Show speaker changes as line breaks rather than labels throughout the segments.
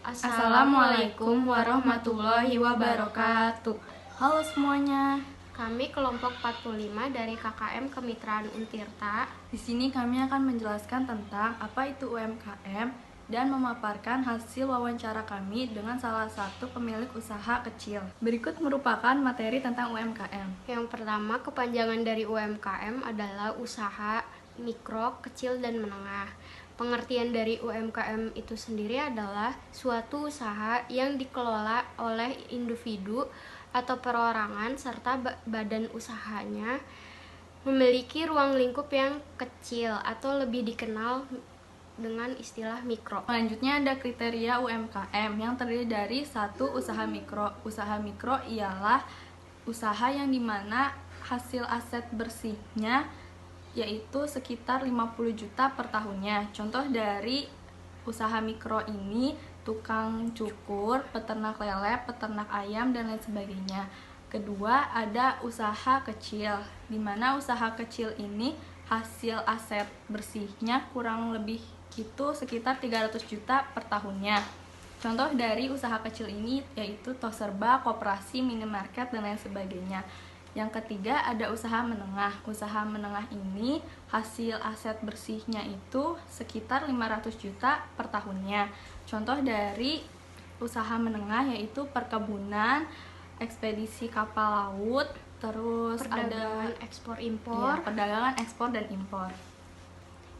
Assalamualaikum warahmatullahi wabarakatuh.
Halo semuanya.
Kami kelompok 45 dari KKM Kemitraan Untirta.
Di sini kami akan menjelaskan tentang apa itu UMKM dan memaparkan hasil wawancara kami dengan salah satu pemilik usaha kecil. Berikut merupakan materi tentang UMKM.
Yang pertama, kepanjangan dari UMKM adalah usaha mikro, kecil, dan menengah. Pengertian dari UMKM itu sendiri adalah suatu usaha yang dikelola oleh individu atau perorangan serta badan usahanya memiliki ruang lingkup yang kecil atau lebih dikenal dengan istilah mikro.
Selanjutnya ada kriteria UMKM yang terdiri dari satu usaha mikro. Usaha mikro ialah usaha yang dimana hasil aset bersihnya yaitu sekitar 50 juta per tahunnya. Contoh dari usaha mikro ini tukang cukur, peternak lele, peternak ayam, dan lain sebagainya. Kedua, ada usaha kecil, di mana usaha kecil ini hasil aset bersihnya kurang lebih itu sekitar 300 juta per tahunnya. Contoh dari usaha kecil ini yaitu tos serba, koperasi, minimarket, dan lain sebagainya. Yang ketiga ada usaha menengah. Usaha menengah ini hasil aset bersihnya itu sekitar 500 juta per tahunnya. Contoh dari usaha menengah yaitu perkebunan, ekspedisi kapal laut, terus
perdagangan
ada
ekspor impor.
perdagangan ekspor dan impor.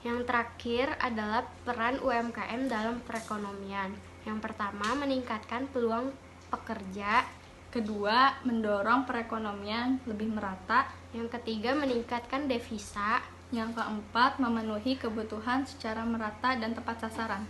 Yang terakhir adalah peran UMKM dalam perekonomian. Yang pertama, meningkatkan peluang pekerja.
Kedua, mendorong perekonomian lebih merata.
Yang ketiga, meningkatkan devisa.
Yang keempat, memenuhi kebutuhan secara merata dan tepat sasaran.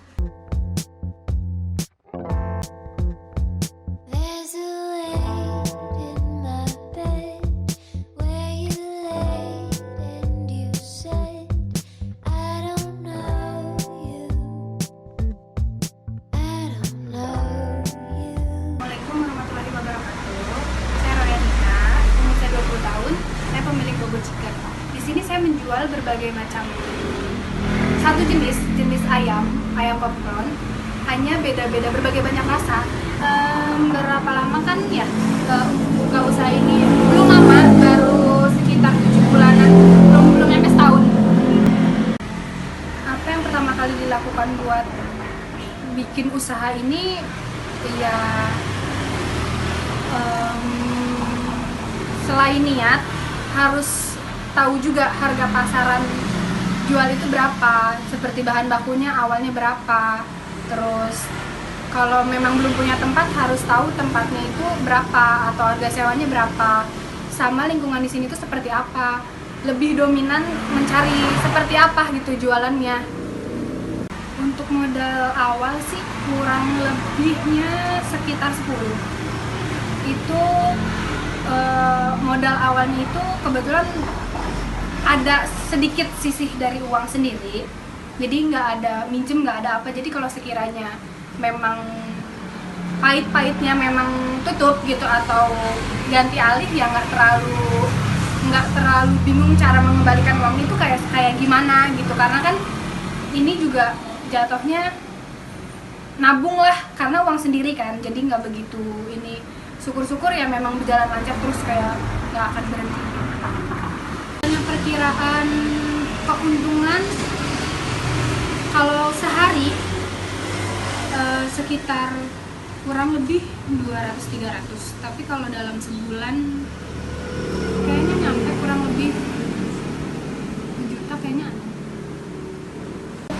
Di sini saya menjual berbagai macam satu jenis ayam popcorn, hanya beda-beda berbagai banyak rasa. Berapa lama kan ya buka usaha ini? Belum lama, baru sekitar 7 bulanan, belum nyampe setahun. Apa yang pertama kali dilakukan buat bikin usaha ini? Ya selain niat, harus tahu juga harga pasaran jual itu berapa, seperti bahan bakunya awalnya berapa. Terus kalau memang belum punya tempat, harus tahu tempatnya itu berapa atau harga sewanya berapa, sama lingkungan di sini tuh seperti apa. Lebih dominan mencari seperti apa gitu jualannya. Untuk modal awal sih kurang lebihnya sekitar 10. Itu modal awalnya itu kebetulan ada sedikit sisih dari uang sendiri, jadi nggak ada minjem, nggak ada apa. Jadi kalau sekiranya memang pahit-pahitnya memang tutup gitu atau ganti alih, ya nggak terlalu bingung cara mengembalikan uang itu kayak gimana gitu, karena kan ini juga jatuhnya nabung lah, karena uang sendiri kan, jadi nggak begitu ini. Syukur-syukur ya memang berjalan lancar terus, kayak nggak akan berhenti. Perkiraan keuntungan kalau sehari sekitar kurang lebih 200-300, tapi kalau dalam sebulan kayaknya nyampe kurang lebih 1 juta kayaknya.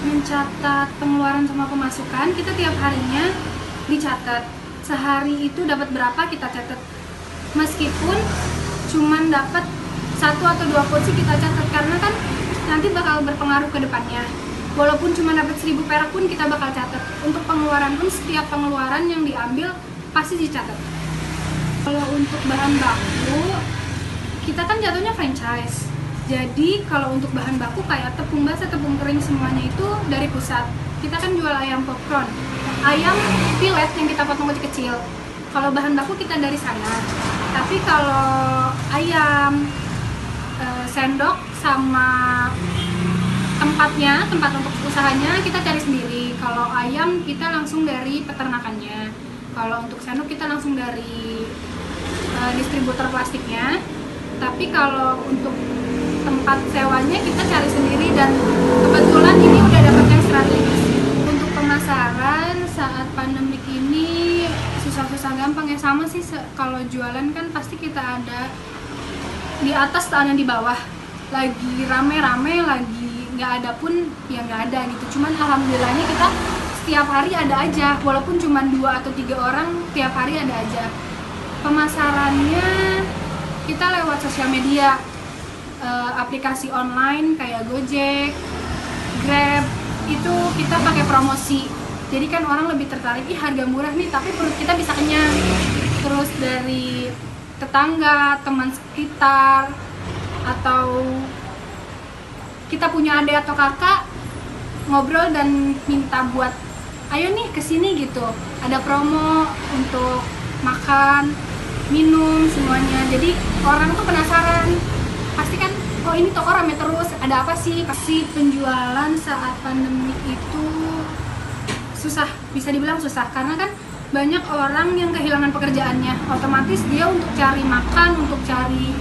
Mencatat pengeluaran sama pemasukan, kita tiap harinya dicatat. Sehari itu dapat berapa kita catat, meskipun cuman dapat 1 atau 2 porsi kita catat, karena kan nanti bakal berpengaruh ke depannya. Walaupun cuma dapat 1000 perak pun kita bakal catat. Untuk pengeluaran pun setiap pengeluaran yang diambil pasti dicatat. Kalau untuk bahan baku, kita kan jatuhnya franchise. Jadi kalau untuk bahan baku kayak tepung basah, tepung kering, semuanya itu dari pusat. Kita kan jual ayam popcorn, ayam filet yang kita potong kecil-kecil. Kalau bahan baku kita dari sana. Tapi kalau ayam, sendok sama tempat untuk usahanya kita cari sendiri. Kalau ayam kita langsung dari peternakannya, kalau untuk sendok kita langsung dari distributor plastiknya. Tapi kalau untuk tempat sewanya kita cari sendiri, dan kebetulan ini udah dapat yang strategis. Untuk pemasaran saat pandemik ini susah-susah gampang ya, sama sih kalau jualan kan pasti kita ada di atas ada di bawah, lagi rame-rame lagi nggak ada pun ya nggak ada gitu. Cuman alhamdulillahnya kita setiap hari ada aja, walaupun cuma 2 atau 3 orang tiap hari ada aja. Pemasarannya kita lewat sosial media, aplikasi online kayak Gojek, Grab, itu kita pakai promosi. Jadi kan orang lebih tertarik, ih harga murah nih tapi perut kita bisa kenyang. Terus dari tetangga, teman sekitar, atau kita punya adik atau kakak ngobrol dan minta buat ayo nih kesini gitu, ada promo untuk makan, minum, semuanya. Jadi orang tuh penasaran, pasti kan, oh ini toko rame terus, ada apa sih? Pasti penjualan saat pandemik itu susah, bisa dibilang susah, karena kan banyak orang yang kehilangan pekerjaannya, otomatis dia untuk cari makan, untuk cari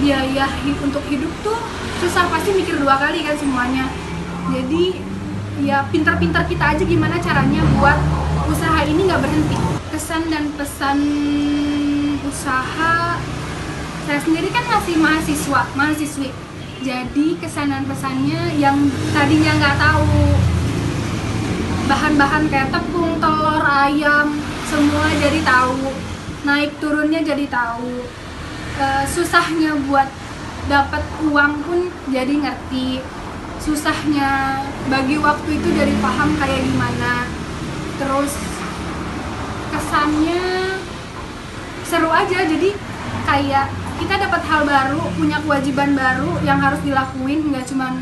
biaya untuk hidup tuh susah, pasti mikir 2 kali kan semuanya. Jadi ya pintar-pintar kita aja gimana caranya buat usaha ini nggak berhenti. Kesan dan pesan usaha, saya sendiri kan masih mahasiswi, jadi kesan dan pesannya yang tadinya nggak tahu bahan-bahan kayak tepung, telur, ayam, semua jadi tahu, naik turunnya jadi tahu, susahnya buat dapat uang pun jadi ngerti, susahnya bagi waktu itu jadi paham kayak gimana. Terus kesannya seru aja, jadi kayak kita dapat hal baru, punya kewajiban baru yang harus dilakuin, nggak cuman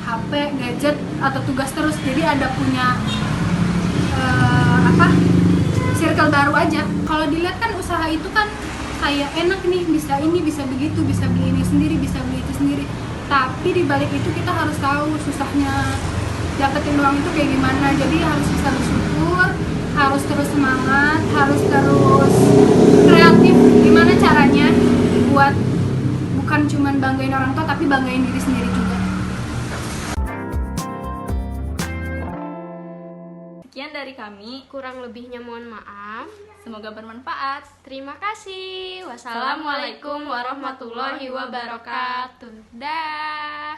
HP, gadget, atau tugas terus. Jadi ada punya circle baru aja. Kalau dilihat kan usaha itu kan kayak enak nih, bisa ini, bisa begitu, bisa beli ini sendiri, bisa beli itu sendiri. Tapi di balik itu kita harus tahu susahnya dapetin uang itu kayak gimana. Jadi harus bisa bersyukur, harus terus semangat, harus terus kreatif gimana caranya buat bukan cuman banggain orang tua tapi banggain diri sendiri juga.
Sekian dari kami,
Kurang lebihnya mohon maaf.
semoga bermanfaat.
Terima kasih. Wassalamualaikum warahmatullahi wabarakatuh. Dah.